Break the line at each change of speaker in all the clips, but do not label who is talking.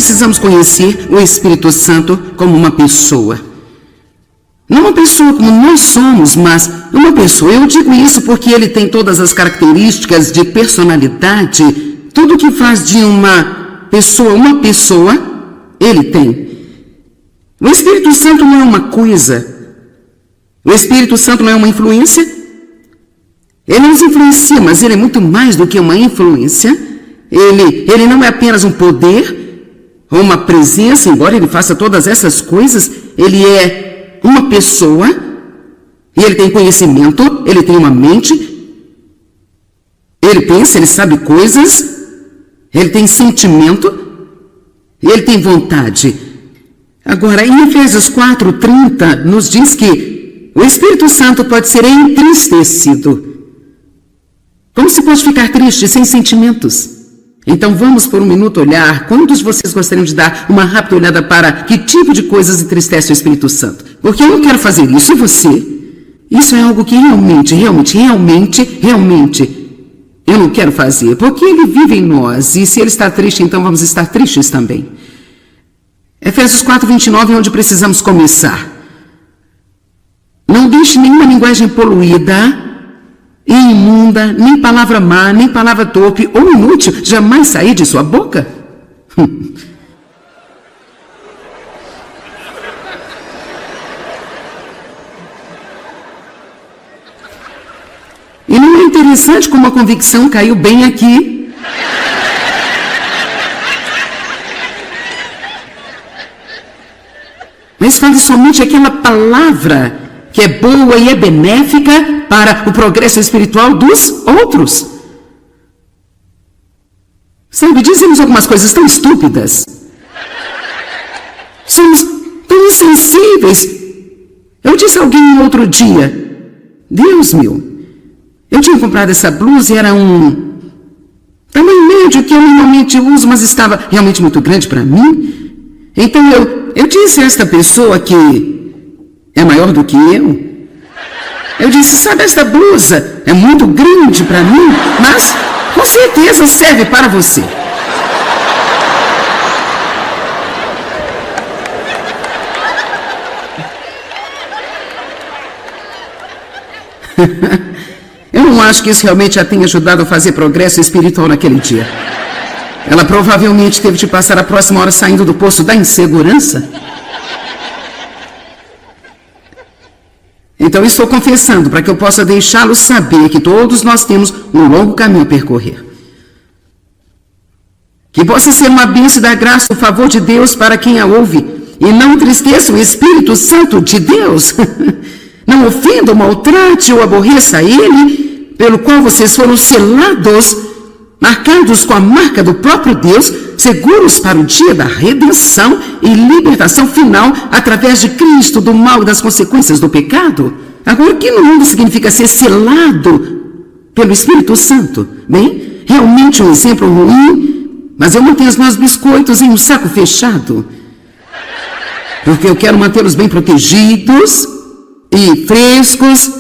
precisamos conhecer o Espírito Santo como uma pessoa. Não uma pessoa como nós somos, mas uma pessoa. Eu digo isso porque ele tem todas as características de personalidade. Tudo que faz de uma pessoa, ele tem. O Espírito Santo não é uma coisa. O Espírito Santo não é uma influência. Ele nos influencia, mas ele é muito mais do que uma influência. Ele não é apenas um poder ou uma presença, embora ele faça todas essas coisas. Ele é uma pessoa, e ele tem conhecimento, ele tem uma mente, ele pensa, ele sabe coisas, ele tem sentimento, e ele tem vontade. Agora, em Efésios 4:30, nos diz que o Espírito Santo pode ser entristecido. Como se pode ficar triste sem sentimentos? Então vamos por um minuto olhar. Quantos de vocês gostariam de dar uma rápida olhada para que tipo de coisas entristece o Espírito Santo? Porque eu não quero fazer isso, e você? Isso é algo que realmente, eu não quero fazer, porque ele vive em nós, e se ele está triste, então vamos estar tristes também. Efésios 4:29 é onde precisamos começar. Não deixe nenhuma linguagem poluída e imunda, nem palavra má, nem palavra torpe ou inútil jamais sair de sua boca. E não é interessante como a convicção caiu bem aqui? Mas fale somente aquela palavra que é boa e é benéfica para o progresso espiritual dos outros. Sabe, dizemos algumas coisas tão estúpidas. Somos tão insensíveis. Eu disse a alguém outro dia, Deus meu, eu tinha comprado essa blusa e era um tamanho médio que eu normalmente uso, mas estava realmente muito grande para mim. Então eu disse a esta pessoa que é maior do que eu disse, sabe, esta blusa é muito grande para mim, mas com certeza serve para você. Eu não acho que isso realmente a tenha ajudado a fazer progresso espiritual naquele dia. Ela provavelmente teve de passar a próxima hora saindo do poço da insegurança. Então estou confessando para que eu possa deixá-lo saber que todos nós temos um longo caminho a percorrer. Que possa ser uma bênção da graça e o favor de Deus para quem a ouve. E não entristeça o Espírito Santo de Deus. Não ofenda ou maltrate ou aborreça ele, pelo qual vocês foram selados, marcados com a marca do próprio Deus, seguros para o dia da redenção e libertação final através de Cristo, do mal e das consequências do pecado. Agora, o que no mundo significa ser selado pelo Espírito Santo? Bem, realmente um exemplo ruim, mas eu mantenho os meus biscoitos em um saco fechado, porque eu quero mantê-los bem protegidos e frescos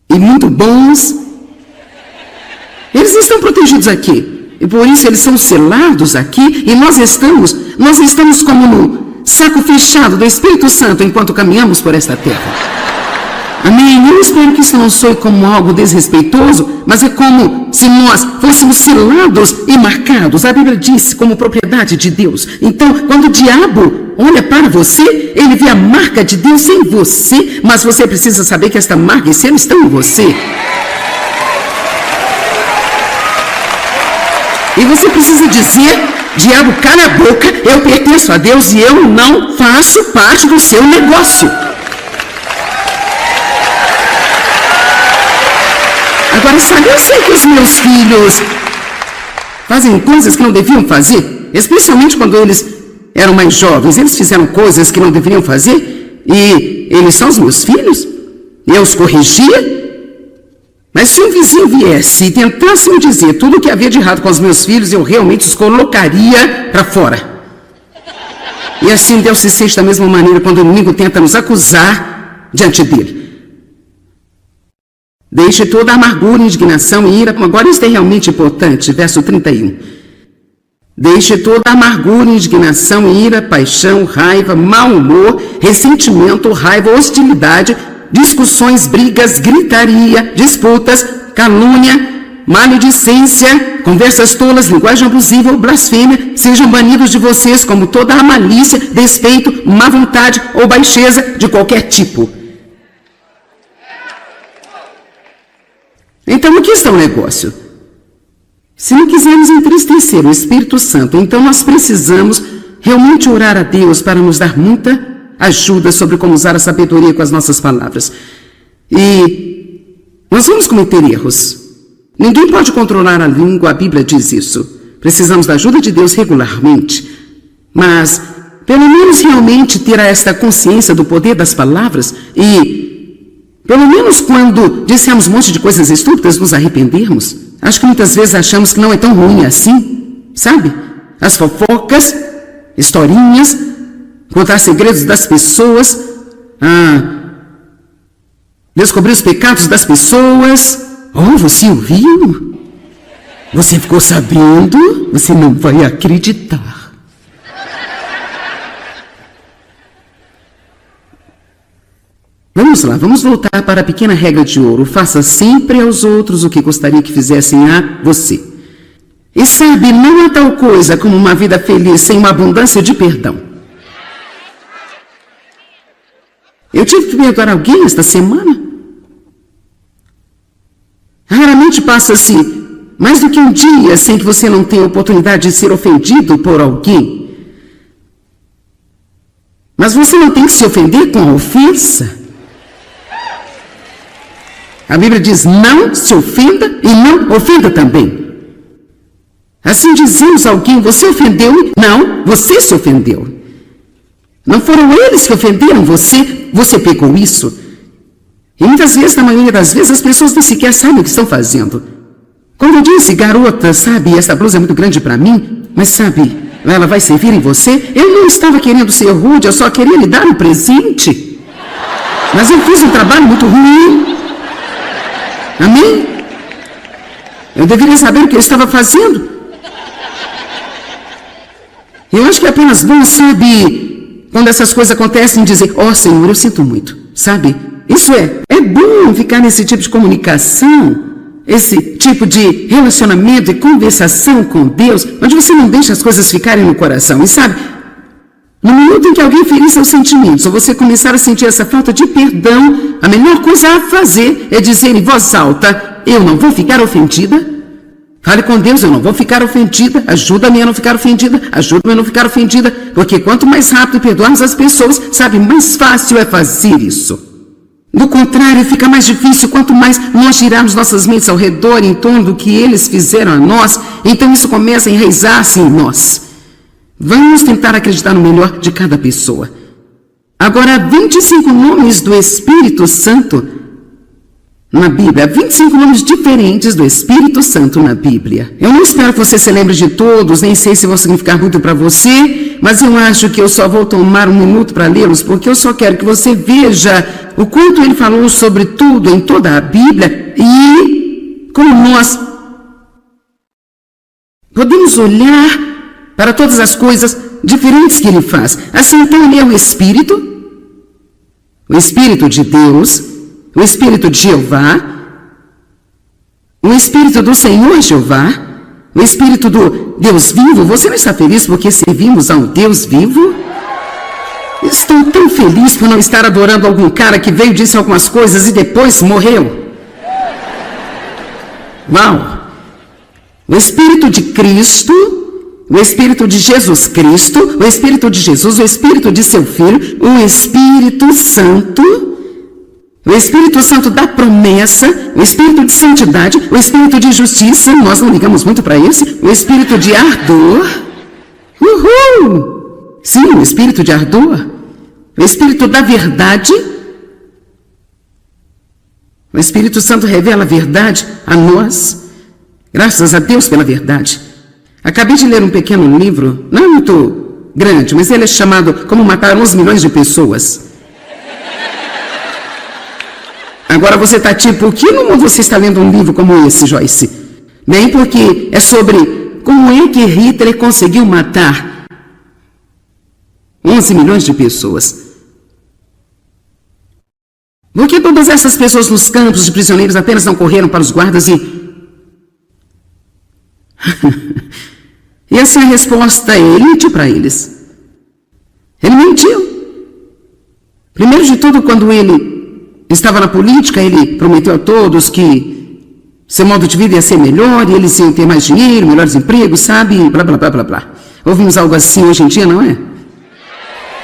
e muito bons. Eles estão protegidos aqui, e por isso eles são selados aqui, e nós estamos como no saco fechado do Espírito Santo enquanto caminhamos por esta terra. Amém? Eu espero que isso não soe como algo desrespeitoso, mas é como se nós fôssemos selados e marcados. A Bíblia diz como propriedade de Deus. Então, quando o diabo olha para você, ele vê a marca de Deus em você, mas você precisa saber que esta marca e selo estão em você. E você precisa dizer, diabo, cala a boca, eu pertenço a Deus e eu não faço parte do seu negócio. Agora, sabe, eu sei que os meus filhos fazem coisas que não deviam fazer, especialmente quando eles eram mais jovens. Eles fizeram coisas que não deveriam fazer, e eles são os meus filhos, e eu os corrigia. Mas se um vizinho viesse e tentasse me dizer tudo o que havia de errado com os meus filhos, eu realmente os colocaria para fora. E assim Deus se sente da mesma maneira quando o inimigo tenta nos acusar diante dele. Deixe toda a amargura, indignação e ira. Agora isso é realmente importante, verso 31. Deixe toda amargura, indignação, ira, paixão, raiva, mau humor, ressentimento, raiva, hostilidade, discussões, brigas, gritaria, disputas, calúnia, maledicência, conversas tolas, linguagem abusiva ou blasfêmia, sejam banidos de vocês como toda a malícia, despeito, má vontade ou baixeza de qualquer tipo. Então, aqui está o negócio. Se não quisermos entristecer o Espírito Santo, então nós precisamos realmente orar a Deus para nos dar muita ajuda sobre como usar a sabedoria com as nossas palavras. E nós vamos cometer erros. Ninguém pode controlar a língua, a Bíblia diz isso. Precisamos da ajuda de Deus regularmente. Mas, pelo menos realmente ter esta consciência do poder das palavras e, pelo menos quando dissemos um monte de coisas estúpidas, nos arrependermos. Acho que muitas vezes achamos que não é tão ruim assim, sabe? As fofocas, historinhas, contar segredos das pessoas, descobrir os pecados das pessoas. Oh, você ouviu? Você ficou sabendo? Você não vai acreditar. Vamos lá, vamos voltar para a pequena regra de ouro. Faça sempre aos outros o que gostaria que fizessem a você. E sabe, não há tal coisa como uma vida feliz sem uma abundância de perdão. Eu tive que perdoar alguém esta semana. Raramente passa-se mais do que um dia sem que você não tenha oportunidade de ser ofendido por alguém. Mas você não tem que se ofender com a ofensa. A Bíblia diz, não se ofenda e não ofenda também. Assim dizemos a alguém, você ofendeu? Não, você se ofendeu. Não foram eles que ofenderam você, você pegou isso. E muitas vezes, na maioria das vezes, as pessoas nem sequer sabem o que estão fazendo. Quando eu disse, garota, sabe, essa blusa é muito grande para mim, mas sabe, ela vai servir em você, eu não estava querendo ser rude, eu só queria lhe dar um presente. Mas eu fiz um trabalho muito ruim. Amém? Eu deveria saber o que eu estava fazendo. Eu acho que é apenas bom, sabe, quando essas coisas acontecem, dizer, ó Senhor, eu sinto muito, sabe? Isso é bom ficar nesse tipo de comunicação, esse tipo de relacionamento e conversação com Deus, onde você não deixa as coisas ficarem no coração. E sabe, no minuto em que alguém ferir seus sentimentos, ou você começar a sentir essa falta de perdão, a melhor coisa a fazer é dizer em voz alta, eu não vou ficar ofendida. Fale com Deus, eu não vou ficar ofendida, ajuda-me a não ficar ofendida, ajuda-me a não ficar ofendida, porque quanto mais rápido perdoarmos as pessoas, sabe, mais fácil é fazer isso. Do contrário, fica mais difícil quanto mais nós girarmos nossas mentes ao redor em torno do que eles fizeram a nós, então isso começa a enraizar-se em nós. Vamos tentar acreditar no melhor de cada pessoa. Agora, 25 nomes do Espírito Santo na Bíblia, 25 nomes diferentes do Espírito Santo na Bíblia. Eu não espero que você se lembre de todos, nem sei se vão significar muito para você, mas eu acho que eu só vou tomar um minuto para lê-los, porque eu só quero que você veja o quanto ele falou sobre tudo em toda a Bíblia e como nós podemos olhar para todas as coisas diferentes que ele faz. Assim, então, ele é o Espírito de Deus, o Espírito de Jeová, o Espírito do Senhor Jeová, o Espírito do Deus vivo. Você não está feliz porque servimos a um Deus vivo? Estou tão feliz por não estar adorando algum cara que veio, disse algumas coisas e depois morreu. Uau! O Espírito de Cristo, o Espírito de Jesus Cristo, o Espírito de Jesus, o Espírito de seu Filho, o Espírito Santo, o Espírito Santo da promessa, o Espírito de santidade, o Espírito de justiça, nós não ligamos muito para esse, o Espírito de ardor, sim, o Espírito de ardor, o Espírito da verdade. O Espírito Santo revela a verdade a nós, graças a Deus pela verdade. Acabei de ler um pequeno livro, não é muito grande, mas ele é chamado Como Matar 11 Milhões de Pessoas. Agora você está tipo, por que não você está lendo um livro como esse, Joyce? Bem, porque é sobre como é que Hitler conseguiu matar 11 milhões de pessoas? Por que todas essas pessoas nos campos de prisioneiros apenas não correram para os guardas e... E essa é a resposta. Ele mentiu para eles. Ele mentiu. Primeiro de tudo, quando ele estava na política, ele prometeu a todos que seu modo de vida ia ser melhor, e eles iam ter mais dinheiro, melhores empregos, sabe? Blá, blá, blá, blá, blá. Ouvimos algo assim hoje em dia, não é?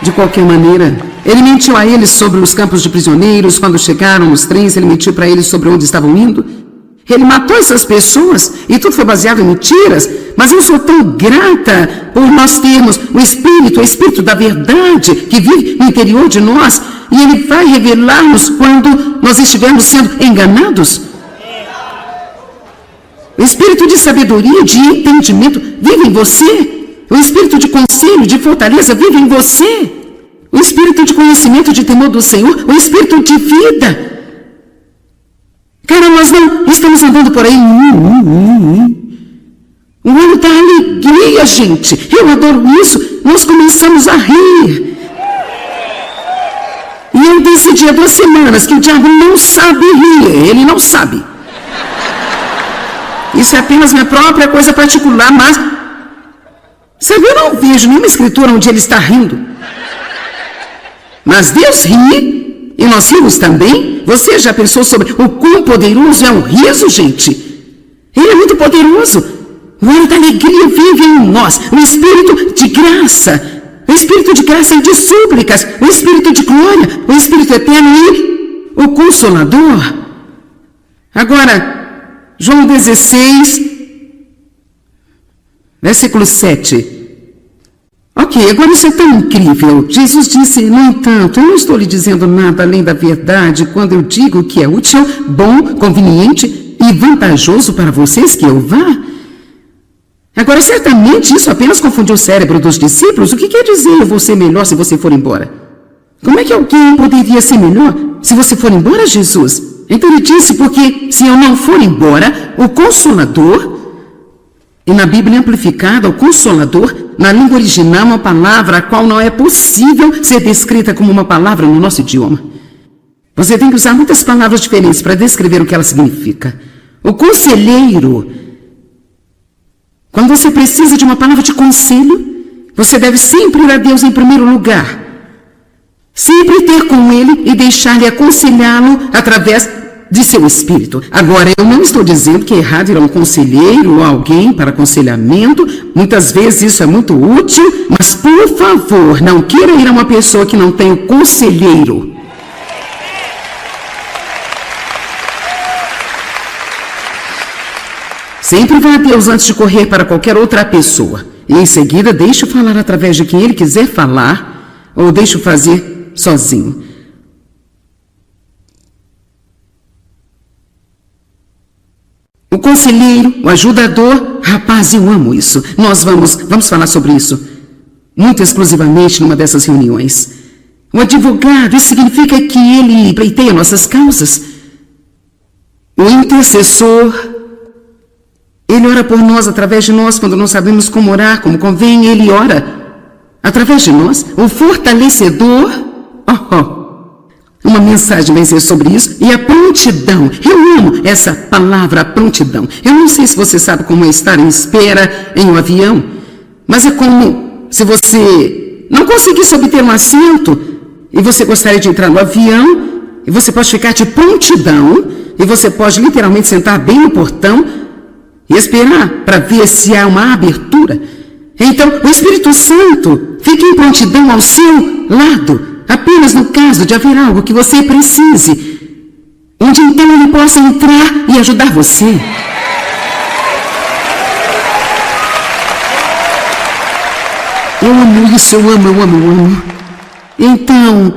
De qualquer maneira, ele mentiu a eles sobre os campos de prisioneiros. Quando chegaram nos trens, ele mentiu para eles sobre onde estavam indo. Ele matou essas pessoas e tudo foi baseado em mentiras. Mas eu sou tão grata por nós termos o Espírito da verdade que vive no interior de nós, e ele vai revelar-nos quando nós estivermos sendo enganados. O Espírito de sabedoria, de entendimento vive em você. O Espírito de conselho, de fortaleza vive em você. O Espírito de conhecimento, de temor do Senhor, o Espírito de vida. Cara, nós não estamos andando por aí. O ano da alegria, gente. Eu adoro isso. Nós começamos a rir. E eu decidi há 2 semanas que o diabo não sabe rir. Ele não sabe. Isso é apenas minha própria coisa particular, mas... Sabe, eu não vejo nenhuma escritura onde ele está rindo. Mas Deus ri. E nós rimos também. Você já pensou sobre o quão poderoso é o riso, gente? Ele é muito poderoso. O ar da alegria vive em nós. O Espírito de graça. O Espírito de graça e de súplicas. O Espírito de glória. O Espírito eterno e o Consolador. Agora, João 16, versículo 7. Ok, agora isso é tão incrível. Jesus disse, no entanto, eu não estou lhe dizendo nada além da verdade quando eu digo que é útil, bom, conveniente e vantajoso para vocês que eu vá. Agora, certamente isso apenas confundiu o cérebro dos discípulos. O que quer dizer eu vou ser melhor se você for embora? Como é que alguém poderia ser melhor se você for embora, Jesus? Então ele disse, porque se eu não for embora, o Consolador... E na Bíblia amplificada, o Consolador, na língua original, é uma palavra a qual não é possível ser descrita como uma palavra no nosso idioma. Você tem que usar muitas palavras diferentes para descrever o que ela significa. O conselheiro, quando você precisa de uma palavra de conselho, você deve sempre ir a Deus em primeiro lugar. Sempre ter com Ele e deixar-lhe aconselhá-lo através de seu espírito. Agora, eu não estou dizendo que é errado ir a um conselheiro ou alguém para aconselhamento. Muitas vezes isso é muito útil, mas por favor, não queira ir a uma pessoa que não tem o conselheiro. Sempre vá a Deus antes de correr para qualquer outra pessoa. E em seguida, deixe-o falar através de quem ele quiser falar, ou deixe-o fazer sozinho. O conselheiro, o ajudador, rapaz, eu amo isso. Nós vamos falar sobre isso muito exclusivamente numa dessas reuniões. O advogado, isso significa que ele pleiteia nossas causas. O intercessor, ele ora por nós, através de nós, quando não sabemos como orar, como convém, ele ora através de nós. O fortalecedor, uma mensagem vai ser sobre isso. E a prontidão. Eu amo essa palavra, prontidão. Eu não sei se você sabe como é estar em espera em um avião, mas é como se você não conseguisse obter um assento e você gostaria de entrar no avião, e você pode ficar de prontidão, e você pode literalmente sentar bem no portão e esperar para ver se há uma abertura. Então, o Espírito Santo fica em prontidão ao seu lado, apenas no caso de haver algo que você precise, onde então ele possa entrar e ajudar você. Eu amo isso, eu amo. Então,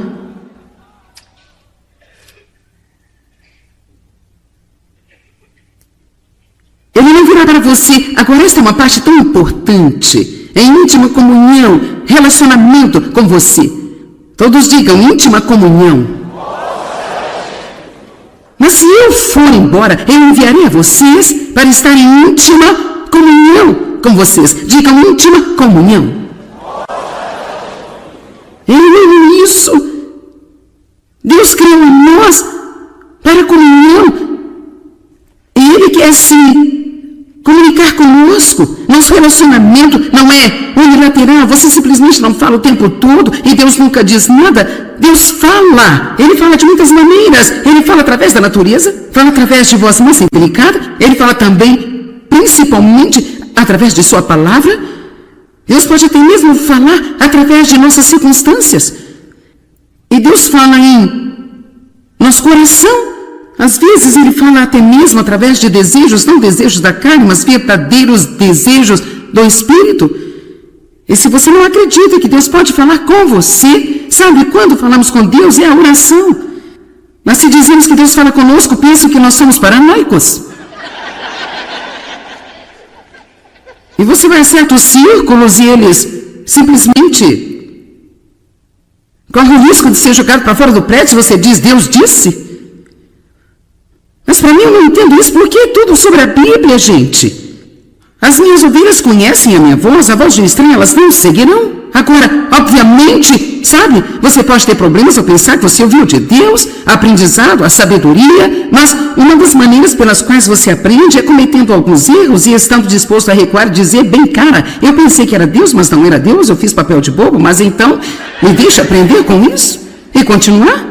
ele não virá para você. Agora, esta é uma parte tão importante. É íntima comunhão, relacionamento com você. Todos digam, íntima comunhão. Mas se eu for embora, eu enviarei a vocês para estar em íntima comunhão com vocês. Digam íntima comunhão. É isso. Deus criou nós para comunhão. E Ele quer se comunicar conosco. Nosso relacionamento não é unilateral. Você simplesmente não fala o tempo todo e Deus nunca diz nada. Deus fala. Ele fala de muitas maneiras. Ele fala através da natureza, fala através de voz mansa e delicada. Ele fala também, principalmente, através de sua palavra. Deus pode até mesmo falar através de nossas circunstâncias. E Deus fala em nosso coração. Às vezes Ele fala até mesmo através de desejos, não desejos da carne, mas verdadeiros desejos do Espírito. E se você não acredita que Deus pode falar com você, sabe quando falamos com Deus? É a oração. Mas se dizemos que Deus fala conosco, penso que nós somos paranoicos. E você vai a certos círculos e eles simplesmente correm o risco de ser jogado para fora do prédio se você diz, Deus disse. Mas para mim eu não entendo isso, porque é tudo sobre a Bíblia, gente. As minhas ovelhas conhecem a minha voz, a voz de um estranho elas não seguirão. Agora, obviamente, sabe, você pode ter problemas ao pensar que você ouviu de Deus, aprendizado, a sabedoria, mas uma das maneiras pelas quais você aprende é cometendo alguns erros e estando disposto a recuar e dizer, bem, cara, eu pensei que era Deus, mas não era Deus, eu fiz papel de bobo, mas então me deixa aprender com isso e continuar?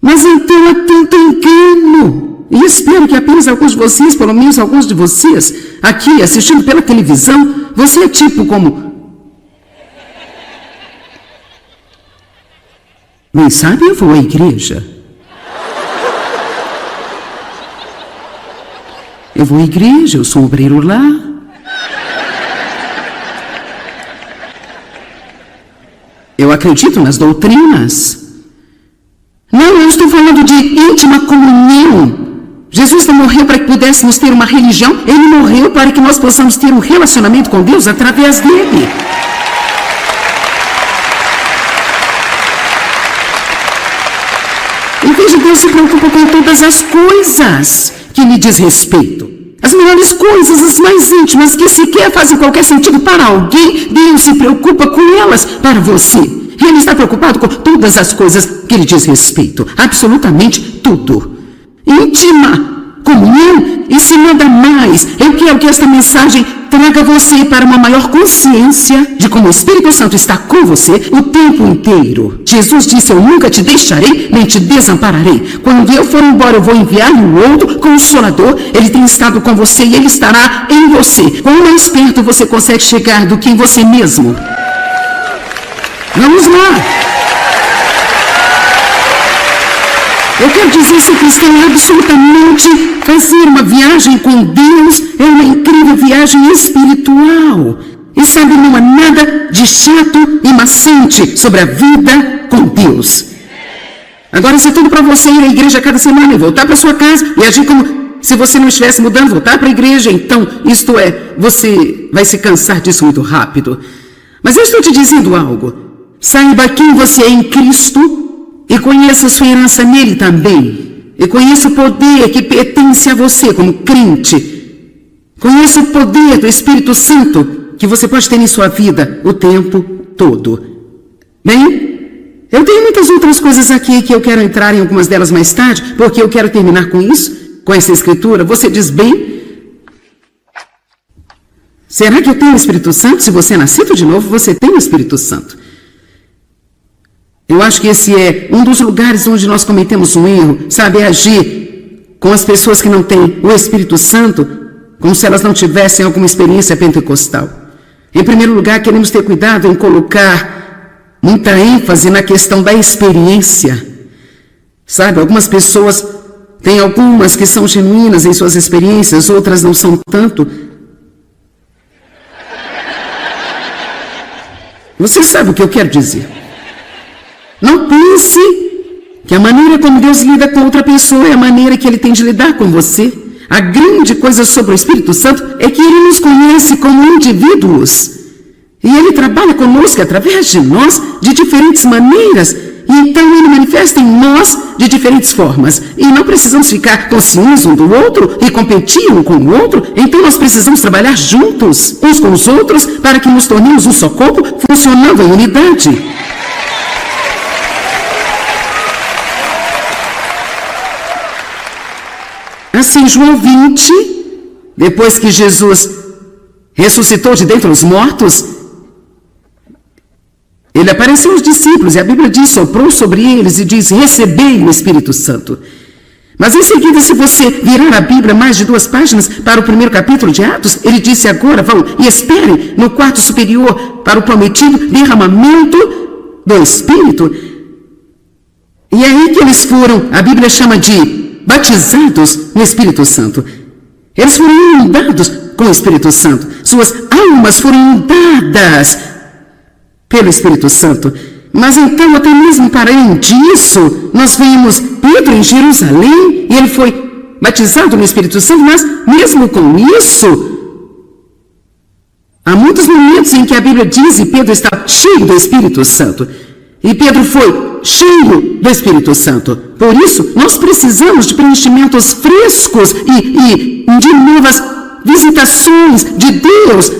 Mas então há tanto engano. E espero que apenas alguns de vocês, pelo menos alguns de vocês, aqui assistindo pela televisão, você é tipo como... Bem, sabe, eu vou à igreja. Eu vou à igreja, eu sou obreiro lá. Eu acredito nas doutrinas. Não, eu estou falando de íntima comunhão. Jesus não morreu para que pudéssemos ter uma religião, Ele morreu para que nós possamos ter um relacionamento com Deus através dele. E veja, Deus se preocupa com todas as coisas que lhe diz respeito. As melhores coisas, as mais íntimas, que sequer fazem qualquer sentido para alguém, Deus se preocupa com elas para você. Ele está preocupado com todas as coisas que lhe diz respeito. Absolutamente tudo. Íntima comunhão, e se nada mais, eu quero que esta mensagem traga você para uma maior consciência de como o Espírito Santo está com você o tempo inteiro. Jesus disse, eu nunca te deixarei, nem te desampararei. Quando eu for embora, eu vou enviar um outro Consolador. Ele tem estado com você e Ele estará em você. Quão mais perto você consegue chegar do que em você mesmo? Vamos lá. Eu quero dizer, se o cristão é absolutamente fazer uma viagem com Deus, é uma incrível viagem espiritual. E sabe, não há nada de chato e maçante sobre a vida com Deus. Agora, se é tudo para você ir à igreja cada semana e voltar para sua casa e agir como se você não estivesse mudando, voltar para a igreja, então, isto é, você vai se cansar disso muito rápido. Mas eu estou te dizendo algo. Saiba quem você é em Cristo. E conheça a sua herança nele também. E conheça o poder que pertence a você como crente. Conheça o poder do Espírito Santo que você pode ter em sua vida o tempo todo. Bem, eu tenho muitas outras coisas aqui que eu quero entrar em algumas delas mais tarde, porque eu quero terminar com isso, com essa escritura. Você diz, bem, será que eu tenho o Espírito Santo? Se você é nascido de novo, você tem o Espírito Santo. Eu acho que esse é um dos lugares onde nós cometemos um erro, sabe, agir com as pessoas que não têm o Espírito Santo, como se elas não tivessem alguma experiência pentecostal. Em primeiro lugar, queremos ter cuidado em colocar muita ênfase na questão da experiência. Sabe, algumas pessoas têm algumas que são genuínas em suas experiências, outras não são tanto. Você sabe o que eu quero dizer. Não pense que a maneira como Deus lida com outra pessoa é a maneira que Ele tem de lidar com você. A grande coisa sobre o Espírito Santo é que Ele nos conhece como indivíduos. E Ele trabalha conosco através de nós de diferentes maneiras. Então ele manifesta em nós de diferentes formas. E não precisamos ficar com ciúmes um do outro e competir um com o outro. Então nós precisamos trabalhar juntos, uns com os outros, para que nos tornemos um só corpo, funcionando em unidade. Assim, João 20, depois que Jesus ressuscitou de dentre os mortos, ele apareceu aos discípulos e a Bíblia diz, soprou sobre eles e diz, recebei o Espírito Santo. Mas em seguida, se você virar a Bíblia mais de 2 páginas para o primeiro capítulo de Atos, ele disse agora, vão e esperem no quarto superior para o prometido derramamento do Espírito. E é aí que eles foram, a Bíblia chama de batizados no Espírito Santo. Eles foram inundados com o Espírito Santo. Suas almas foram inundadas pelo Espírito Santo. Mas então, até mesmo para além disso, nós vimos Pedro em Jerusalém e ele foi batizado no Espírito Santo, mas mesmo com isso, há muitos momentos em que a Bíblia diz e Pedro está cheio do Espírito Santo. E Pedro foi cheio do Espírito Santo. Por isso, nós precisamos de preenchimentos frescos e de novas visitações de Deus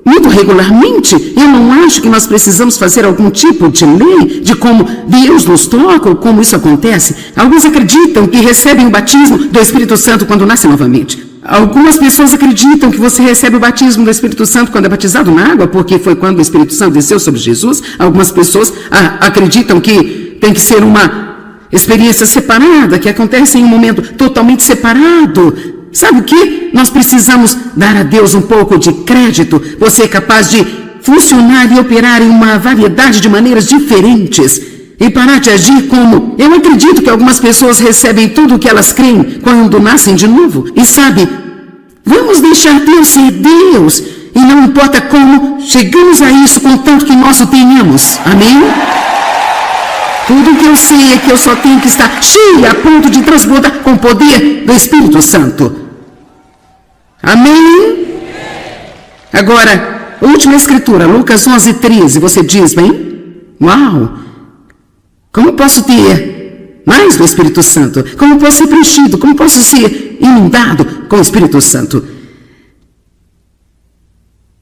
muito regularmente. Eu não acho que nós precisamos fazer algum tipo de lei de como Deus nos toca ou como isso acontece. Alguns acreditam que recebem o batismo do Espírito Santo quando nascem novamente. Algumas pessoas acreditam que você recebe o batismo do Espírito Santo quando é batizado na água, porque foi quando o Espírito Santo desceu sobre Jesus. Algumas pessoas acreditam que tem que ser uma experiência separada, que acontece em um momento totalmente separado. Sabe o que? Nós precisamos dar a Deus um pouco de crédito. Você é capaz de funcionar e operar em uma variedade de maneiras diferentes. E parar de agir como... Eu acredito que algumas pessoas recebem tudo o que elas creem quando nascem de novo. E sabe, vamos deixar Deus ser Deus. E não importa como, chegamos a isso contanto que nós o tenhamos. Amém? Tudo que eu sei é que eu só tenho que estar cheia a ponto de transbordar com o poder do Espírito Santo. Amém? Agora, última escritura, Lucas 11:13. Você diz, bem? Uau! Como posso ter mais do Espírito Santo? Como posso ser preenchido? Como posso ser inundado com o Espírito Santo?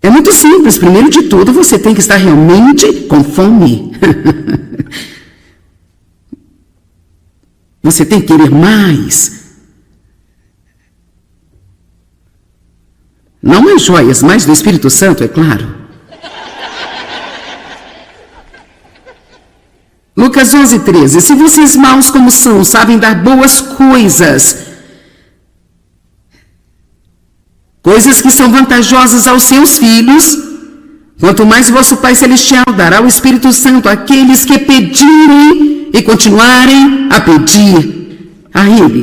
É muito simples. Primeiro de tudo, você tem que estar realmente com fome. Você tem que querer mais. Não mais joias, mais do Espírito Santo, é claro. Lucas 11:13. Se vocês maus como são, sabem dar boas coisas, coisas que são vantajosas aos seus filhos, quanto mais vosso Pai Celestial dará o Espírito Santo àqueles que pedirem e continuarem a pedir a Ele.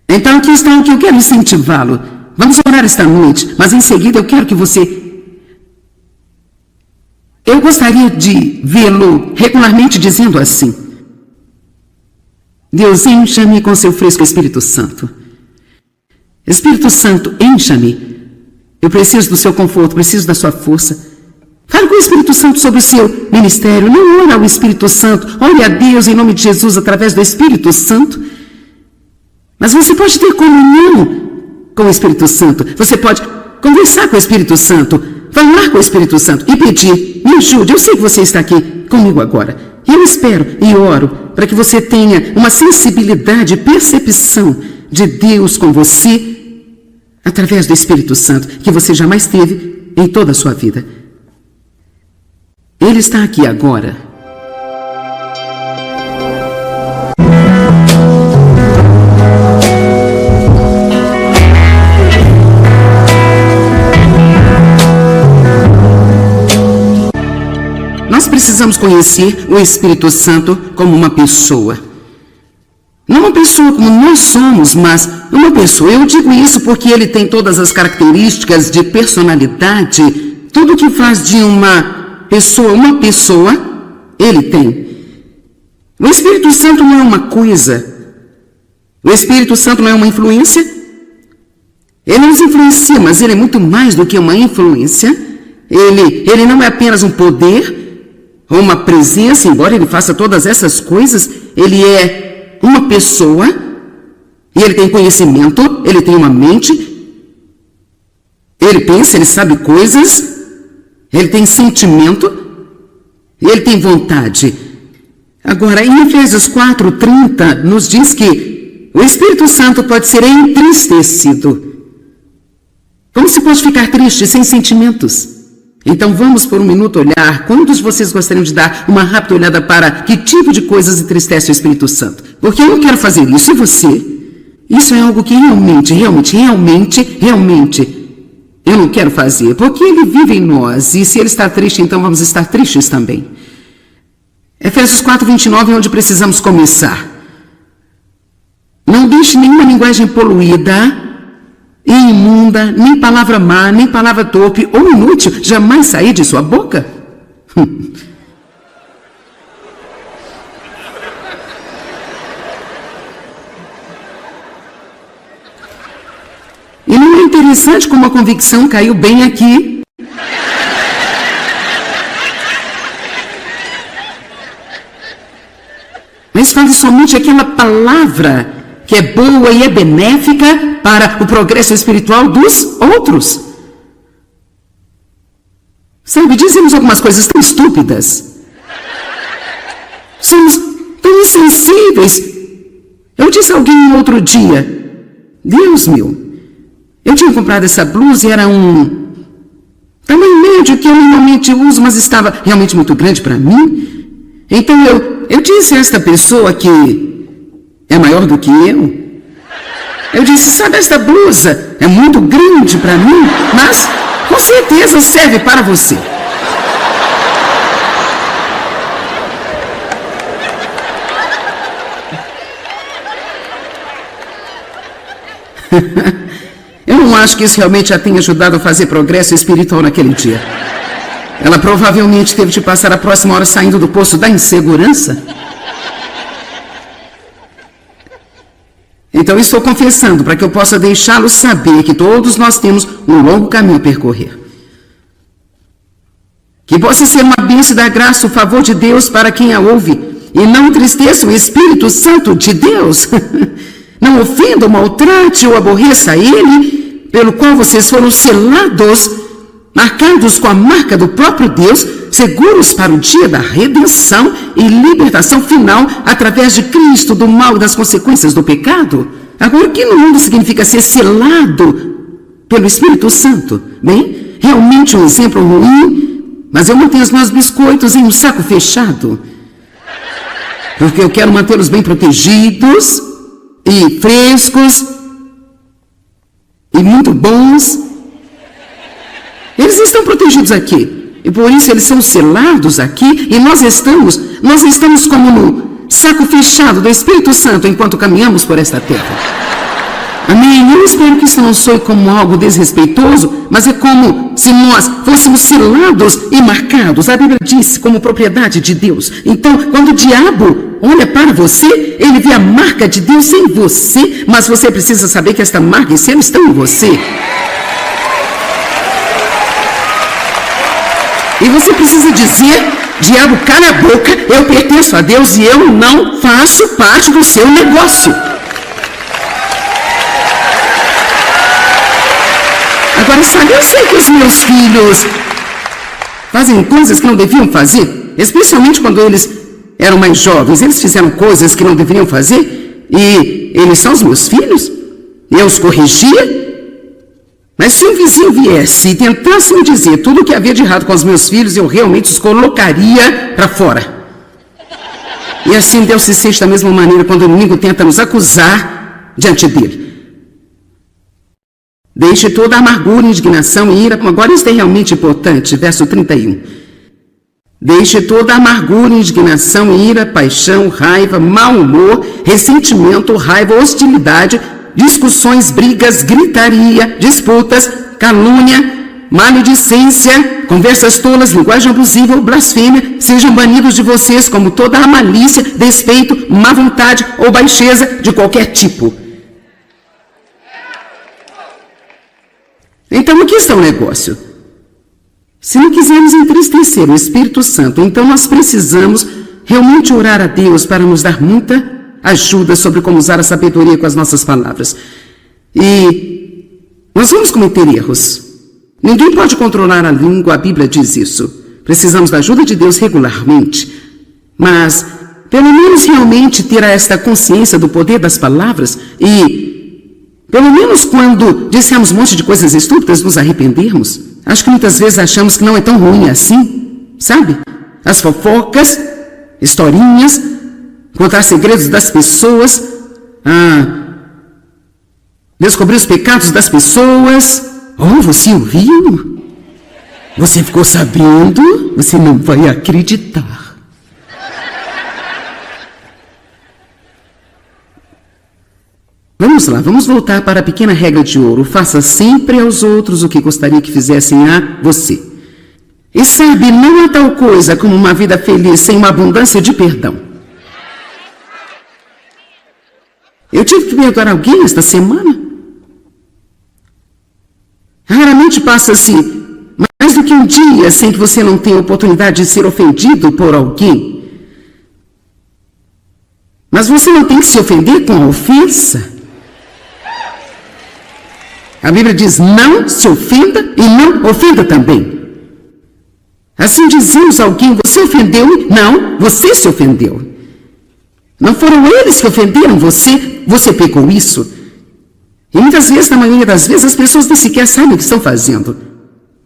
Então aqui está o que eu quero incentivá-lo. Vamos orar esta noite, mas em seguida eu quero que você... Eu gostaria de vê-lo regularmente dizendo assim: Deus, encha-me com seu fresco Espírito Santo. Espírito Santo, encha-me. Eu preciso do seu conforto, preciso da sua força. Fale com o Espírito Santo sobre o seu ministério. Não ore ao Espírito Santo. Ore a Deus em nome de Jesus através do Espírito Santo. Mas você pode ter comunhão com o Espírito Santo. Você pode conversar com o Espírito Santo. Falar com o Espírito Santo e pedir, me ajude, eu sei que você está aqui comigo agora. E eu espero e oro para que você tenha uma sensibilidade e percepção de Deus com você através do Espírito Santo, que você jamais teve em toda a sua vida. Ele está aqui agora. Nós precisamos conhecer o Espírito Santo como uma pessoa. Não uma pessoa como nós somos, mas uma pessoa. Eu digo isso porque ele tem todas as características de personalidade. Tudo que faz de uma pessoa, ele tem. O Espírito Santo não é uma coisa. O Espírito Santo não é uma influência. Ele nos influencia, mas ele é muito mais do que uma influência. Ele não é apenas um poder. uma presença, embora ele faça todas essas coisas, ele é uma pessoa, e ele tem conhecimento, ele tem uma mente, ele pensa, ele sabe coisas, ele tem sentimento, e ele tem vontade. Agora, em Efésios 4:30, nos diz que o Espírito Santo pode ser entristecido. Como se pode ficar triste sem sentimentos? Então vamos por um minuto olhar. Quantos de vocês gostariam de dar uma rápida olhada para que tipo de coisas entristece o Espírito Santo? Porque eu não quero fazer isso, e você? Isso é algo que realmente eu não quero fazer, porque ele vive em nós, e se ele está triste, então vamos estar tristes também. Efésios 4:29 é onde precisamos começar. Não deixe nenhuma linguagem poluída e imunda, nem palavra má, nem palavra torpe ou inútil jamais sair de sua boca. E não é interessante como a convicção caiu bem aqui? Mas fale somente aquela palavra que é boa e é benéfica para o progresso espiritual dos outros. Sabe, dizemos algumas coisas tão estúpidas. Somos tão insensíveis. Eu disse a alguém outro dia, Deus meu, eu tinha comprado essa blusa e era um tamanho médio que eu normalmente uso, mas estava realmente muito grande para mim. Então eu disse a esta pessoa que é maior do que eu disse, sabe, esta blusa é muito grande para mim, mas com certeza serve para você. Eu não acho que isso realmente a tenha ajudado a fazer progresso espiritual naquele dia. Ela provavelmente teve de passar a próxima hora saindo do poço da insegurança. Então, estou confessando para que eu possa deixá-lo saber que todos nós temos um longo caminho a percorrer. Que possa ser uma bênção da graça, o favor de Deus para quem a ouve, e não entristeça o Espírito Santo de Deus. Não ofenda, maltrate ou aborreça ele, pelo qual vocês foram selados, marcados com a marca do próprio Deus, seguros para o dia da redenção e libertação final através de Cristo, do mal e das consequências do pecado. Agora, o que no mundo significa ser selado pelo Espírito Santo? Bem, realmente um exemplo ruim, mas eu mantenho os meus biscoitos em um saco fechado, porque eu quero mantê-los bem protegidos e frescos e muito bons. Eles estão protegidos aqui. E por isso eles são selados aqui, e nós estamos como no saco fechado do Espírito Santo enquanto caminhamos por esta terra. Amém? Eu espero que isso não soe como algo desrespeitoso, mas é como se nós fôssemos selados e marcados. A Bíblia diz como propriedade de Deus. Então, quando o diabo olha para você, ele vê a marca de Deus em você, mas você precisa saber que esta marca e selo estão em você. E você precisa dizer, diabo, cala a boca, eu pertenço a Deus e eu não faço parte do seu negócio. Agora, sabe, eu sei que os meus filhos fazem coisas que não deviam fazer, especialmente quando eles eram mais jovens. Eles fizeram coisas que não deveriam fazer e eles são os meus filhos. Eu os corrigia. Mas se um vizinho viesse e tentasse me dizer tudo o que havia de errado com os meus filhos, eu realmente os colocaria para fora. E assim Deus se sente da mesma maneira quando o inimigo tenta nos acusar diante dele. Deixe toda a amargura, indignação e ira. Agora isso é realmente importante, verso 31. Deixe toda a amargura, indignação, ira, paixão, raiva, mau humor, ressentimento, raiva, hostilidade, discussões, brigas, gritaria, disputas, calúnia, maledicência, conversas tolas, linguagem abusiva ou blasfêmia, sejam banidos de vocês como toda a malícia, despeito, má vontade ou baixeza de qualquer tipo. Então, aqui está o negócio. Se não quisermos entristecer o Espírito Santo, então nós precisamos realmente orar a Deus para nos dar muita ajuda sobre como usar a sabedoria com as nossas palavras. E nós vamos cometer erros. Ninguém pode controlar a língua, a Bíblia diz isso. Precisamos da ajuda de Deus regularmente. Mas, pelo menos realmente ter esta consciência do poder das palavras e, pelo menos quando dissermos um monte de coisas estúpidas, nos arrependermos. Acho que muitas vezes achamos que não é tão ruim assim, sabe? As fofocas, historinhas, contar segredos das pessoas, descobrir os pecados das pessoas. Oh, você ouviu? Você ficou sabendo? Você não vai acreditar. Vamos lá, vamos voltar para a pequena regra de ouro. Faça sempre aos outros o que gostaria que fizessem a você. E sabe, não há tal coisa como uma vida feliz sem uma abundância de perdão. Eu tive que perdoar alguém esta semana. Raramente passa-se mais do que um dia sem que você não tenha oportunidade de ser ofendido por alguém. Mas você não tem que se ofender com a ofensa. A Bíblia diz, não se ofenda e não ofenda também. Assim dizemos a alguém, você ofendeu-me? Não, você se ofendeu. Não foram eles que ofenderam você, você pecou isso. E muitas vezes, na maioria das vezes, as pessoas nem sequer sabem o que estão fazendo.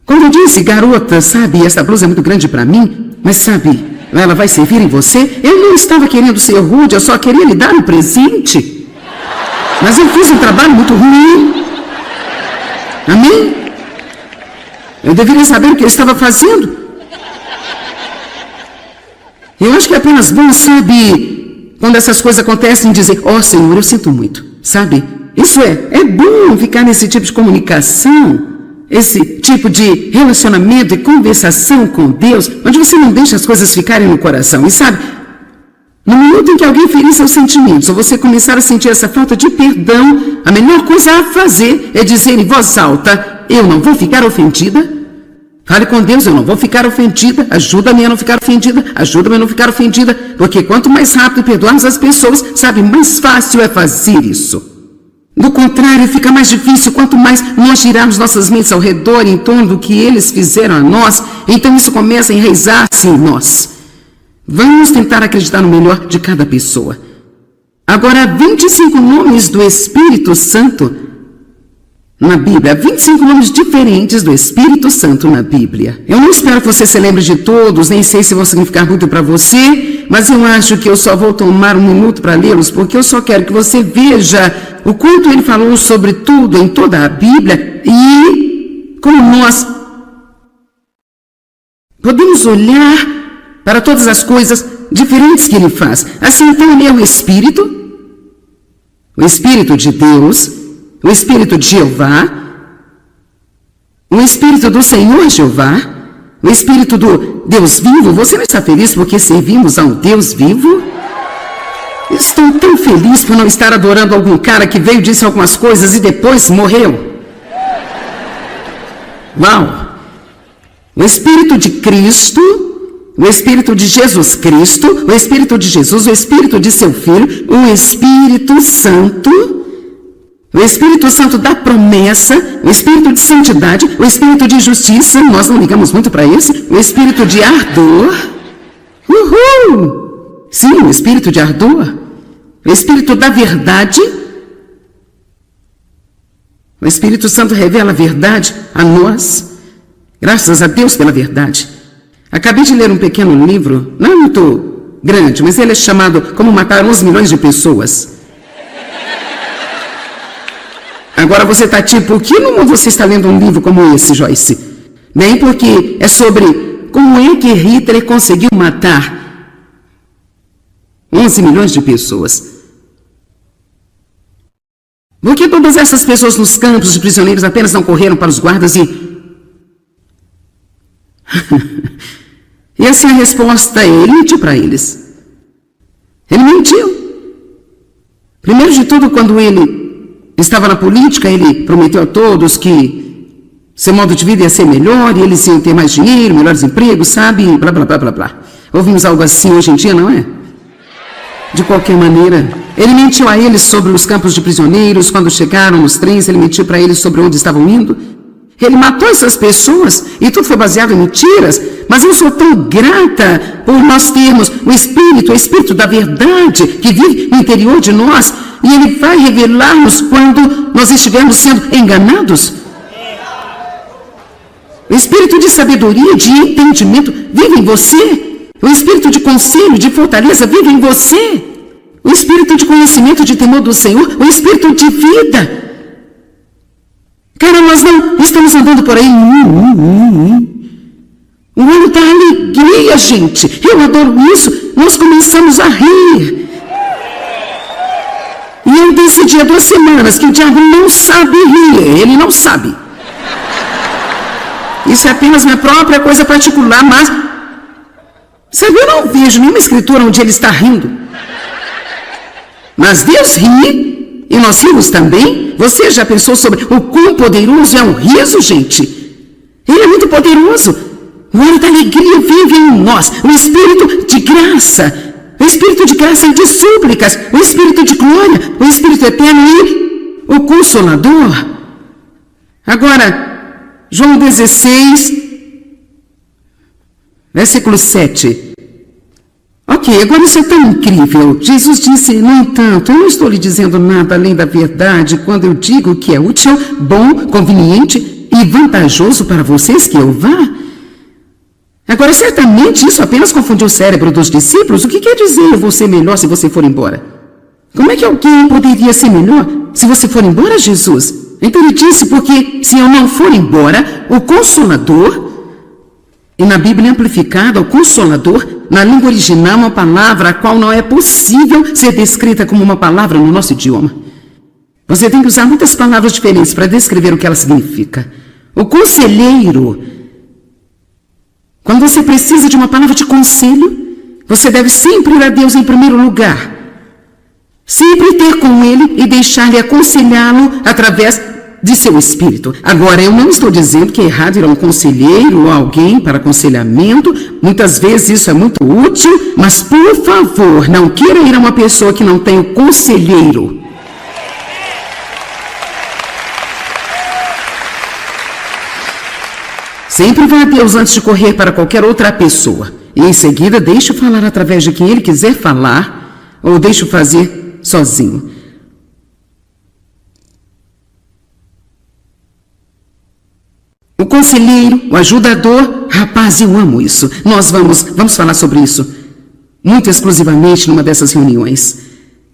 Quando eu disse, garota, sabe, essa blusa é muito grande para mim, mas sabe, ela vai servir em você, eu não estava querendo ser rude, eu só queria lhe dar um presente. Mas eu fiz um trabalho muito ruim. Amém? Eu deveria saber o que eu estava fazendo. Eu acho que é apenas bom, sabe, quando essas coisas acontecem, dizer, ó Senhor, eu sinto muito, sabe? Isso é bom ficar nesse tipo de comunicação, esse tipo de relacionamento e conversação com Deus, onde você não deixa as coisas ficarem no coração. E sabe, no minuto em que alguém ferir seus sentimentos, ou você começar a sentir essa falta de perdão, a melhor coisa a fazer é dizer em voz alta, eu não vou ficar ofendida. Fale com Deus, eu não vou ficar ofendida, ajuda-me a não ficar ofendida, ajuda-me a não ficar ofendida, porque quanto mais rápido perdoarmos as pessoas, sabe, mais fácil é fazer isso. Do contrário, fica mais difícil quanto mais nós girarmos nossas mentes ao redor em torno do que eles fizeram a nós, então isso começa a enraizar-se em nós. Vamos tentar acreditar no melhor de cada pessoa. Agora, 25 nomes do Espírito Santo na Bíblia, 25 nomes diferentes do Espírito Santo na Bíblia. Eu não espero que você se lembre de todos, nem sei se vão significar muito para você, mas eu acho que eu só vou tomar um minuto para lê-los, porque eu só quero que você veja o quanto ele falou sobre tudo em toda a Bíblia e como nós podemos olhar para todas as coisas diferentes que ele faz. Assim, então, ele é o Espírito de Deus, o Espírito de Jeová, o Espírito do Senhor Jeová, o Espírito do Deus vivo. Você não está feliz porque servimos a um Deus vivo? Estou tão feliz por não estar adorando algum cara que veio, disse algumas coisas e depois morreu. Uau! O Espírito de Cristo, o Espírito de Jesus Cristo, o Espírito de Jesus, o Espírito de seu Filho, o Espírito Santo, o Espírito Santo da promessa, o Espírito de santidade, o Espírito de justiça, nós não ligamos muito para esse, o Espírito de ardor, uhul! Sim, o Espírito de ardor, o Espírito da verdade. O Espírito Santo revela a verdade a nós, graças a Deus pela verdade. Acabei de ler um pequeno livro, não é muito grande, mas ele é chamado Como Matar 11 Milhões de Pessoas. Agora você está tipo, por que no mundo você está lendo um livro como esse, Joyce? Bem, porque é sobre como é que Hitler conseguiu matar 11 milhões de pessoas. Por que todas essas pessoas nos campos de prisioneiros apenas não correram para os guardas e... E assim a resposta é, ele mentiu para eles. Ele mentiu. Primeiro de tudo, quando ele estava na política, ele prometeu a todos que Seu modo de vida ia ser melhor, e eles iam ter mais dinheiro, melhores empregos, sabe? Blá, blá, blá, blá, blá. Ouvimos algo assim hoje em dia, não é? De qualquer maneira, ele mentiu a eles sobre os campos de prisioneiros. Quando chegaram nos trens, ele mentiu para eles sobre onde estavam indo. Ele matou essas pessoas e tudo foi baseado em mentiras. Mas eu sou tão grata por nós termos o Espírito da verdade que vive no interior de nós, e ele vai revelar-nos quando nós estivermos sendo enganados. O Espírito de sabedoria, de entendimento vive em você. O Espírito de conselho, de fortaleza vive em você. O Espírito de conhecimento, de temor do Senhor, o Espírito de vida. Cara, nós não estamos andando por aí. O ano da alegria, gente. Eu adoro isso. Nós começamos a rir. E eu decidi há 2 semanas que o diabo não sabe rir. Ele não sabe. Isso é apenas minha própria coisa particular, mas... sabe, eu não vejo nenhuma escritura onde ele está rindo. Mas Deus ri, e nós rimos também. Você já pensou sobre o quão poderoso é um riso, gente? Ele é muito poderoso. O ar da alegria vive em nós. O Espírito de graça. O Espírito de graça e de súplicas. O Espírito de glória. O Espírito eterno e o Consolador. Agora, João 16, versículo 7. Ok, agora isso é tão incrível. Jesus disse, no entanto, eu não estou lhe dizendo nada além da verdade quando eu digo que é útil, bom, conveniente e vantajoso para vocês que eu vá. Agora, certamente isso apenas confundiu o cérebro dos discípulos. O que quer dizer eu vou ser melhor se você for embora? Como é que alguém poderia ser melhor se você for embora, Jesus? Então ele disse, porque se eu não for embora, o Consolador... E na Bíblia amplificada, o Consolador, na língua original, é uma palavra a qual não é possível ser descrita como uma palavra no nosso idioma. Você tem que usar muitas palavras diferentes para descrever o que ela significa. O conselheiro, quando você precisa de uma palavra de conselho, você deve sempre ir a Deus em primeiro lugar. Sempre ter com Ele e deixar-lhe aconselhá-lo através de seu espírito. Agora, eu não estou dizendo que é errado ir a um conselheiro ou alguém para aconselhamento. Muitas vezes isso é muito útil, mas por favor, não queira ir a uma pessoa que não tem o conselheiro. Sempre vá a Deus antes de correr para qualquer outra pessoa. E em seguida, deixe-o falar através de quem ele quiser falar, ou deixe-o fazer sozinho. O conselheiro, o ajudador, rapaz, eu amo isso. Nós vamos falar sobre isso muito exclusivamente numa dessas reuniões.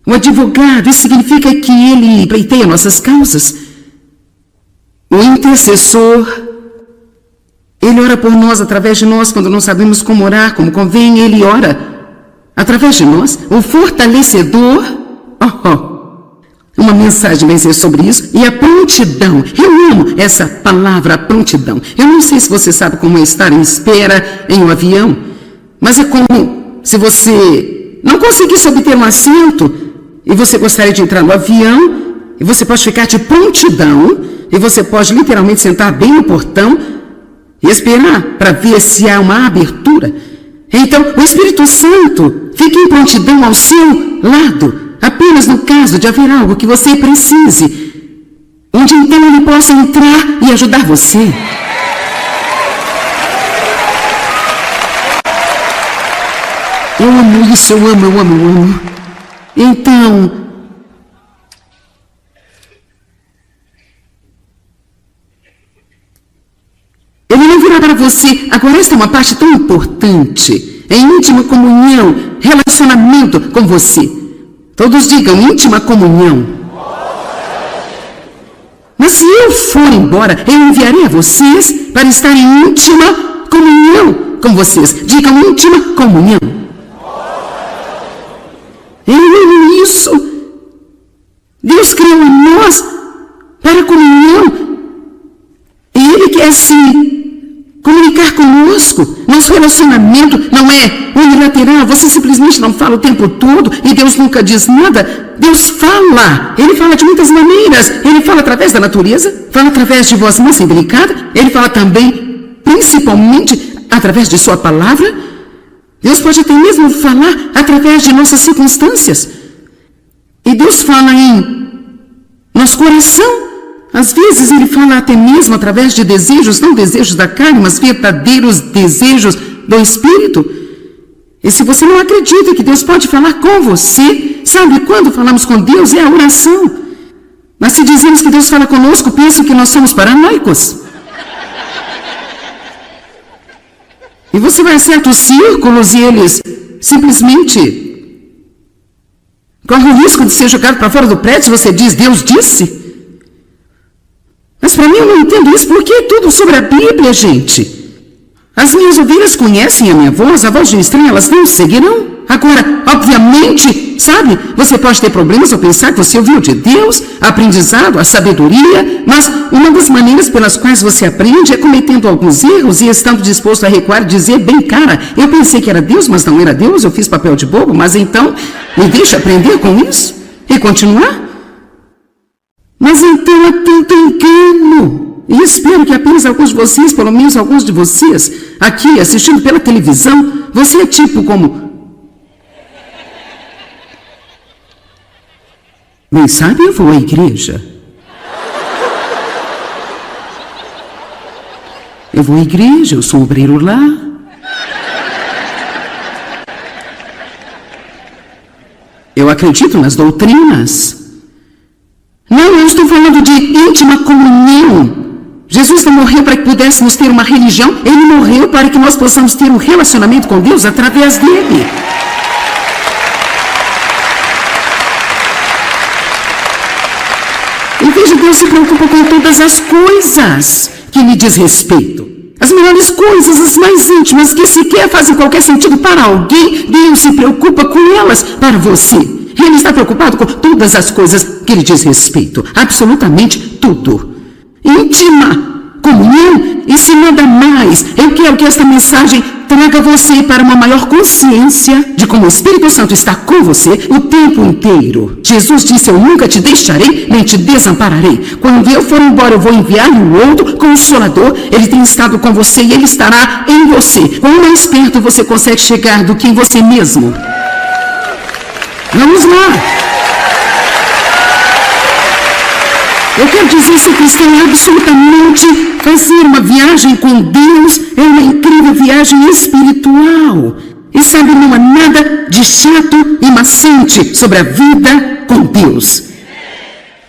O advogado, isso significa que ele pleiteia nossas causas. O intercessor, ele ora por nós, através de nós, quando não sabemos como orar, como convém, ele ora através de nós. O fortalecedor, uma mensagem vai ser sobre isso. E a prontidão. Eu amo essa palavra, prontidão. Eu não sei se você sabe como é estar em espera em um avião, mas é como se você não conseguisse obter um assento e você gostaria de entrar no avião, e você pode ficar de prontidão, e você pode literalmente sentar bem no portão e esperar para ver se há uma abertura. Então, o Espírito Santo fica em prontidão ao seu lado, apenas no caso de haver algo que você precise, onde então ele possa entrar e ajudar você. Eu amo isso, eu amo. Então, ele não virá para você. Agora, esta é uma parte tão importante. É íntima comunhão, relacionamento com você. Todos digam, íntima comunhão. Mas se eu for embora, eu enviarei a vocês para estar em íntima comunhão com vocês. Digam, íntima comunhão. Eu amo isso. Deus criou nós para comunhão. E Ele quer se comunicar conosco. Nosso relacionamento não é unilateral. Você simplesmente não fala o tempo todo e Deus nunca diz nada. Deus fala. Ele fala de muitas maneiras. Ele fala através da natureza, fala através de voz mansa e delicada, Ele fala também, principalmente, através de sua palavra. Deus pode até mesmo falar através de nossas circunstâncias. E Deus fala em nosso coração. Às vezes Ele fala até mesmo através de desejos, não desejos da carne, mas verdadeiros desejos do Espírito. E se você não acredita que Deus pode falar com você, sabe quando falamos com Deus? É a oração. Mas se dizemos que Deus fala conosco, penso que nós somos paranoicos. E você vai a certos círculos e eles simplesmente correm o risco de ser jogado para fora do prédio se você diz, Deus disse. Mas para mim eu não entendo isso, porque é tudo sobre a Bíblia, gente. As minhas ovelhas conhecem a minha voz, a voz de um estranho, elas não seguirão. Agora, obviamente, sabe, você pode ter problemas ao pensar que você ouviu de Deus, aprendizado, a sabedoria, mas uma das maneiras pelas quais você aprende é cometendo alguns erros e estando disposto a recuar e dizer, bem, cara, eu pensei que era Deus, mas não era Deus, eu fiz papel de bobo, mas então, me deixa aprender com isso e continuar? Mas então é tanto engano. E espero que apenas alguns de vocês, pelo menos alguns de vocês, aqui assistindo pela televisão, você é tipo como... Bem, sabe, eu vou à igreja. Eu vou à igreja, eu sou um obreiro lá. Eu acredito nas doutrinas. Não, eu estou falando de íntima comunhão. Jesus não morreu para que pudéssemos ter uma religião, Ele morreu para que nós possamos ter um relacionamento com Deus através dele. E veja, Deus se preocupa com todas as coisas que lhe diz respeito. As melhores coisas, as mais íntimas, que sequer fazem qualquer sentido para alguém, Deus se preocupa com elas para você. Ele está preocupado com todas as coisas que lhe diz respeito. Absolutamente tudo. Íntima comunhão, e se nada mais, eu quero que esta mensagem traga você para uma maior consciência de como o Espírito Santo está com você o tempo inteiro. Jesus disse, eu nunca te deixarei, nem te desampararei. Quando eu for embora, eu vou enviar-lhe um outro Consolador. Ele tem estado com você e ele estará em você. Quão mais perto você consegue chegar do que em você mesmo? Vamos lá. Eu quero dizer, se cristão é absolutamente fazer uma viagem com Deus, é uma incrível viagem espiritual. E sabe, não há nada de chato e maçante sobre a vida com Deus.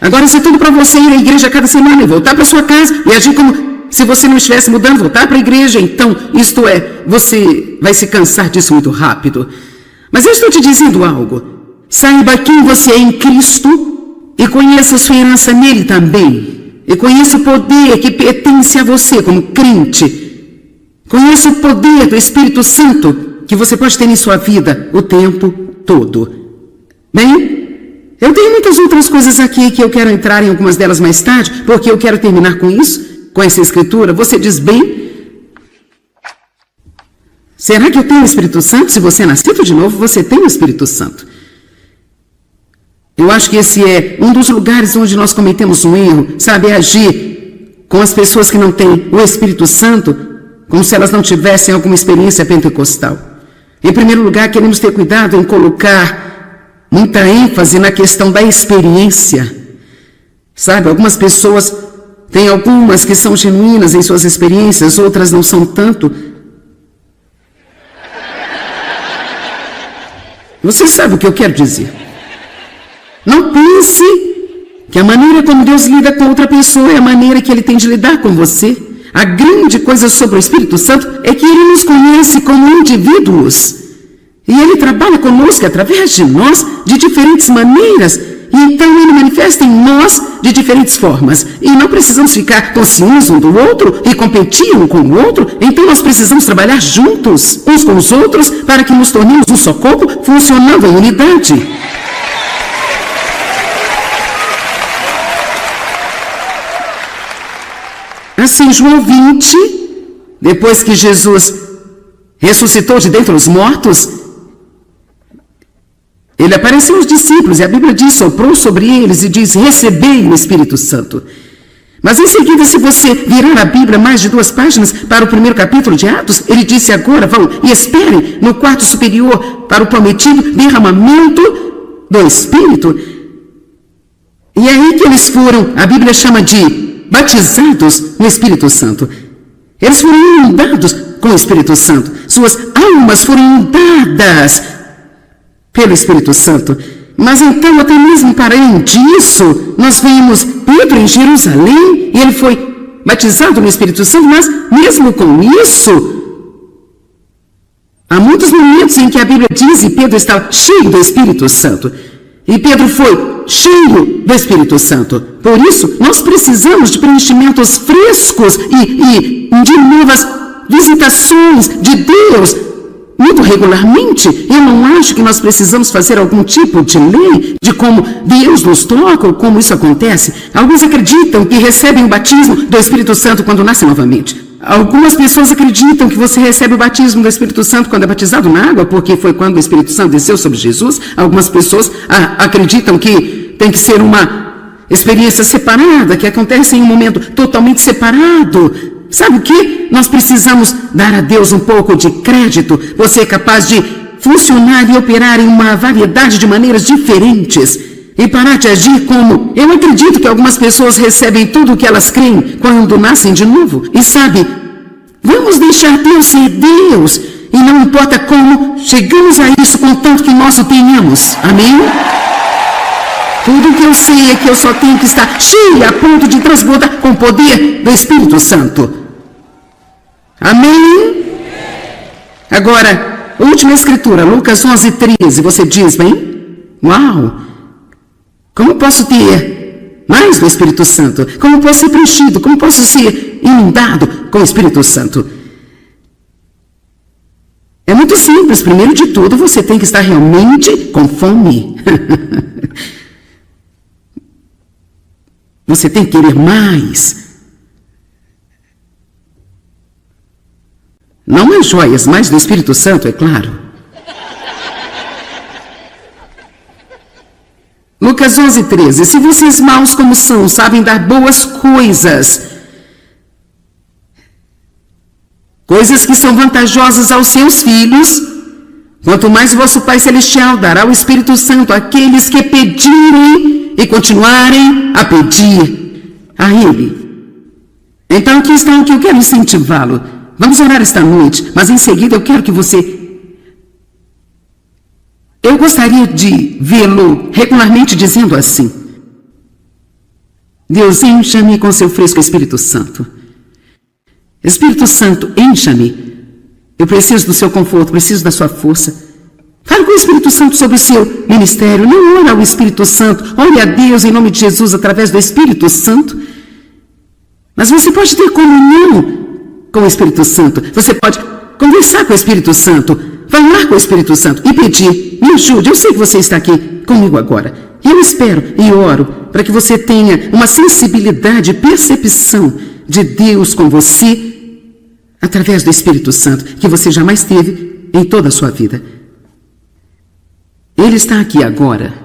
Agora, isso é tudo para você ir à igreja cada semana e voltar para sua casa e agir como se você não estivesse mudando, voltar para a igreja. Então, isto é, você vai se cansar disso muito rápido. Mas eu estou te dizendo algo. Saiba quem você é em Cristo. E conheça a sua herança nele também. E conheça o poder que pertence a você como crente. Conheça o poder do Espírito Santo que você pode ter em sua vida o tempo todo. Bem, eu tenho muitas outras coisas aqui que eu quero entrar em algumas delas mais tarde, porque eu quero terminar com isso, com essa escritura. Você diz, bem, será que eu tenho o Espírito Santo? Se você é nascido de novo, você tem o Espírito Santo. Eu acho que esse é um dos lugares onde nós cometemos um erro, sabe, agir com as pessoas que não têm o Espírito Santo, como se elas não tivessem alguma experiência pentecostal. Em primeiro lugar, queremos ter cuidado em colocar muita ênfase na questão da experiência. Sabe, algumas pessoas têm algumas que são genuínas em suas experiências, outras não são tanto. Você sabe o que eu quero dizer. Não pense que a maneira como Deus lida com outra pessoa é a maneira que Ele tem de lidar com você. A grande coisa sobre o Espírito Santo é que Ele nos conhece como indivíduos. E Ele trabalha conosco através de nós de diferentes maneiras. E então Ele manifesta em nós de diferentes formas. E não precisamos ficar com ciúmes um do outro e competir um com o outro. Então nós precisamos trabalhar juntos, uns com os outros, para que nos tornemos um só corpo, funcionando em unidade. Assim, João 20, depois que Jesus ressuscitou de dentre os mortos, Ele apareceu aos discípulos, e a Bíblia diz, soprou sobre eles e diz, recebei o Espírito Santo. Mas em seguida, se você virar a Bíblia mais de 2 páginas para o primeiro capítulo de Atos, ele disse: agora vão e esperem no quarto superior para o prometido derramamento do Espírito. E é aí que eles foram, a Bíblia chama de batizados no Espírito Santo. Eles foram inundados com o Espírito Santo. Suas almas foram inundadas pelo Espírito Santo. Mas então, até mesmo para além disso, nós vimos Pedro em Jerusalém, e ele foi batizado no Espírito Santo, mas mesmo com isso, há muitos momentos em que a Bíblia diz, e Pedro estava cheio do Espírito Santo, e Pedro foi cheio do Espírito Santo. Por isso, nós precisamos de preenchimentos frescos e de novas visitações de Deus, muito regularmente. Eu não acho que nós precisamos fazer algum tipo de lei de como Deus nos toca ou como isso acontece. Alguns acreditam que recebem o batismo do Espírito Santo quando nascem novamente. Algumas pessoas acreditam que você recebe o batismo do Espírito Santo quando é batizado na água, porque foi quando o Espírito Santo desceu sobre Jesus. Algumas pessoas acreditam que tem que ser uma experiência separada, que acontece em um momento totalmente separado. Sabe o que? Nós precisamos dar a Deus um pouco de crédito. Você é capaz de funcionar e operar em uma variedade de maneiras diferentes e parar de agir como... Eu acredito que algumas pessoas recebem tudo o que elas creem quando nascem de novo. E sabe, vamos deixar Deus ser Deus. E não importa como chegamos a isso, contanto que nós o tenhamos. Amém? Tudo que eu sei é que eu só tenho que estar cheia a ponto de transbordar com o poder do Espírito Santo. Amém? Agora, última escritura, Lucas 11:13, você diz, bem? Uau! Como posso ter mais do Espírito Santo? Como posso ser preenchido? Como posso ser inundado com o Espírito Santo? É muito simples. Primeiro de tudo, você tem que estar realmente com fome. Você tem que querer mais. Não as joias, mas do Espírito Santo, é claro. Lucas 11:13. Se vocês maus como são, sabem dar boas coisas, coisas que são vantajosas aos seus filhos, quanto mais vosso Pai Celestial dará o Espírito Santo àqueles que pedirem e continuarem a pedir a Ele. Então aqui está o que eu quero incentivá-lo. Vamos orar esta noite, mas em seguida eu quero que você... Eu gostaria de vê-lo regularmente dizendo assim: Deus, encha-me com seu fresco Espírito Santo. Espírito Santo, encha-me. Eu preciso do seu conforto, preciso da sua força. Fale com o Espírito Santo sobre o seu ministério. Não ore ao Espírito Santo. Ore a Deus em nome de Jesus através do Espírito Santo. Mas você pode ter comunhão com o Espírito Santo. Você pode conversar com o Espírito Santo. Falar com o Espírito Santo e pedir: me ajude. Eu sei que você está aqui comigo agora. E eu espero e oro para que você tenha uma sensibilidade e percepção de Deus com você através do Espírito Santo que você jamais teve em toda a sua vida. Ele está aqui agora.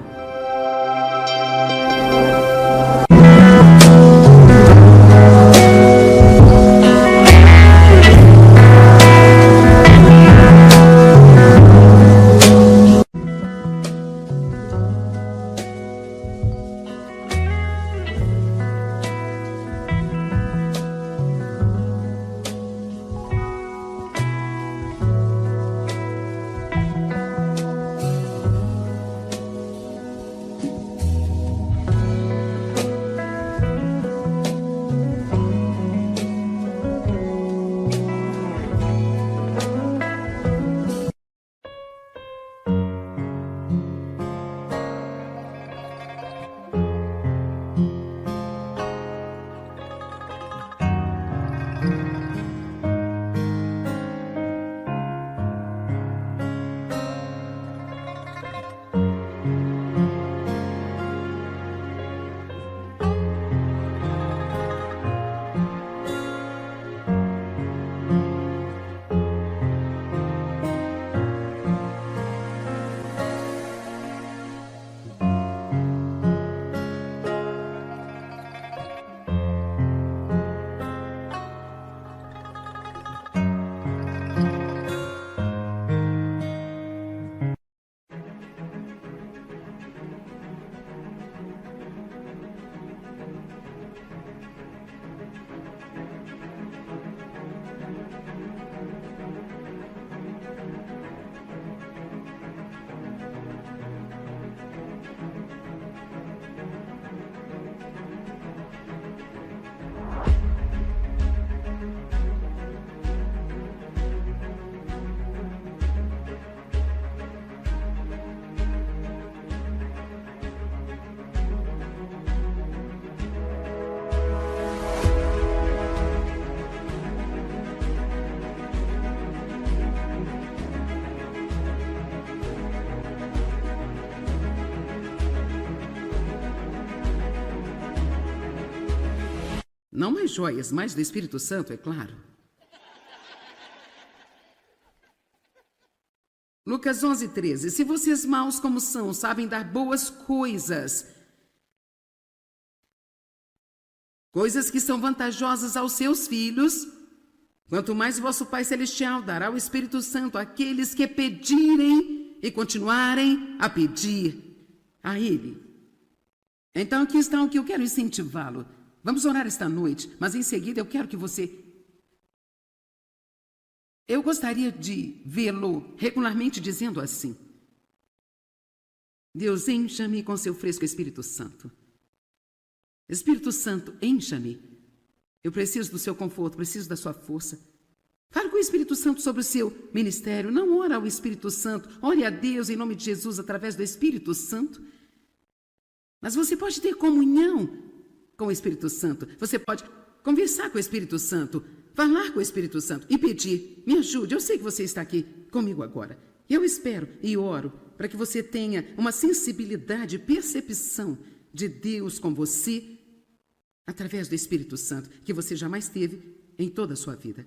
Não mais joias, mas do Espírito Santo, é claro. Lucas 11:13. Se vocês maus como são, sabem dar boas coisas, coisas que são vantajosas aos seus filhos, quanto mais vosso Pai Celestial dará o Espírito Santo àqueles que pedirem e continuarem a pedir a Ele. Então aqui está o que eu quero incentivá-lo. Vamos orar esta noite, mas em seguida eu quero que você... Eu gostaria de vê-lo regularmente dizendo assim: Deus, encha-me com seu fresco Espírito Santo. Espírito Santo, encha-me. Eu preciso do seu conforto, preciso da sua força. Fale com o Espírito Santo sobre o seu ministério. Não ora ao Espírito Santo. Ore a Deus em nome de Jesus através do Espírito Santo. Mas você pode ter comunhão com o Espírito Santo. Você pode conversar com o Espírito Santo, falar com o Espírito Santo e pedir: me ajude, eu sei que você está aqui comigo agora. Eu espero e oro para que você tenha uma sensibilidade e percepção de Deus com você através do Espírito Santo, que você jamais teve em toda a sua vida.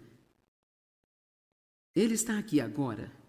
Ele está aqui agora.